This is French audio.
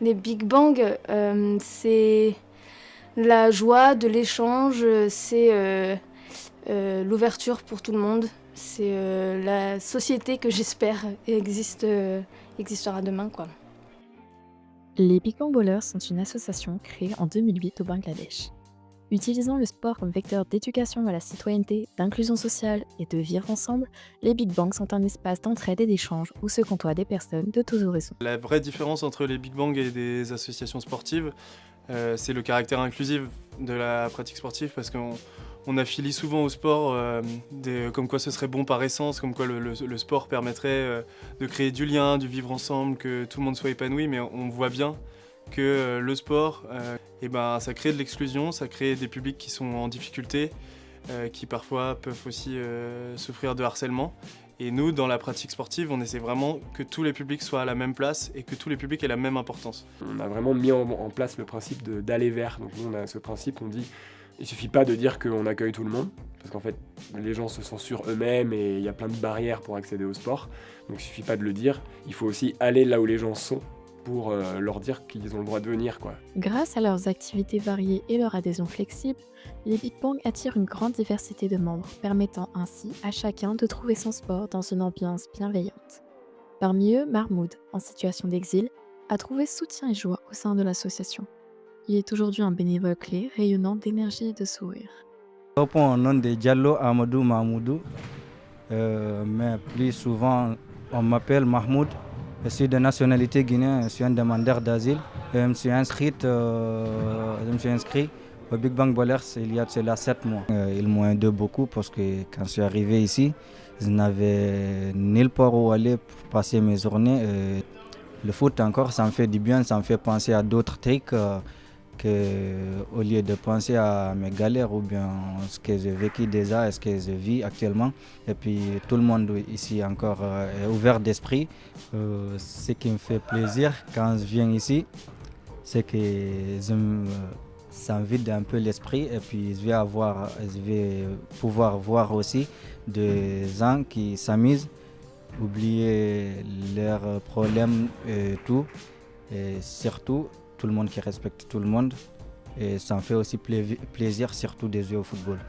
Les Big Bang, c'est la joie de l'échange, c'est l'ouverture pour tout le monde. C'est la société que j'espère existera demain, quoi. Les Big Bang Ballers sont une association créée en 2008 au Bangladesh. Utilisant le sport comme vecteur d'éducation à la citoyenneté, d'inclusion sociale et de vivre ensemble, les Big Bangs sont un espace d'entraide et d'échange où se côtoient des personnes de tous horizons. La vraie différence entre les Big Bang et des associations sportives, c'est le caractère inclusif de la pratique sportive parce qu'on affilie souvent au sport comme quoi ce serait bon par essence, comme quoi le sport permettrait de créer du lien, du vivre ensemble, que tout le monde soit épanoui, mais on voit bien que le sport, ça crée de l'exclusion, ça crée des publics qui sont en difficulté, qui parfois peuvent aussi souffrir de harcèlement. Et nous, dans la pratique sportive, on essaie vraiment que tous les publics soient à la même place et que tous les publics aient la même importance. On a vraiment mis en place le principe d'aller vers. Donc nous, on a ce principe, on dit, il suffit pas de dire qu'on accueille tout le monde, parce qu'en fait, les gens se censurent eux-mêmes et il y a plein de barrières pour accéder au sport. Donc il suffit pas de le dire, il faut aussi aller là où les gens sont pour leur dire qu'ils ont le droit de venir, quoi. Grâce à leurs activités variées et leur adhésion flexible, les Big Bang attirent une grande diversité de membres, permettant ainsi à chacun de trouver son sport dans une ambiance bienveillante. Parmi eux, Mahmoud, en situation d'exil, a trouvé soutien et joie au sein de l'association. Il est aujourd'hui un bénévole clé, rayonnant d'énergie et de sourire. Je réponds au nom de Diallo Amadou Mahmoudou, mais plus souvent on m'appelle Mahmoud. Je suis de nationalité guinéenne, je suis un demandeur d'asile. Je me suis inscrit au Big Bang Ballers il y a de cela 7 mois. Ils m'ont aidé beaucoup parce que quand je suis arrivé ici, je n'avais nulle part où aller pour passer mes journées. Le foot encore, ça me fait du bien, ça me fait penser à d'autres trucs au lieu de penser à mes galères ou bien ce que j'ai vécu déjà et ce que je vis actuellement. Et puis tout le monde ici encore est ouvert d'esprit. Ce qui me fait plaisir quand je viens ici, c'est que ça me vide un peu l'esprit et puis je vais pouvoir voir aussi des gens qui s'amusent, oublier leurs problèmes et tout. Et surtout, tout le monde qui respecte tout le monde. Et ça me fait aussi plaisir, surtout de jouer au football.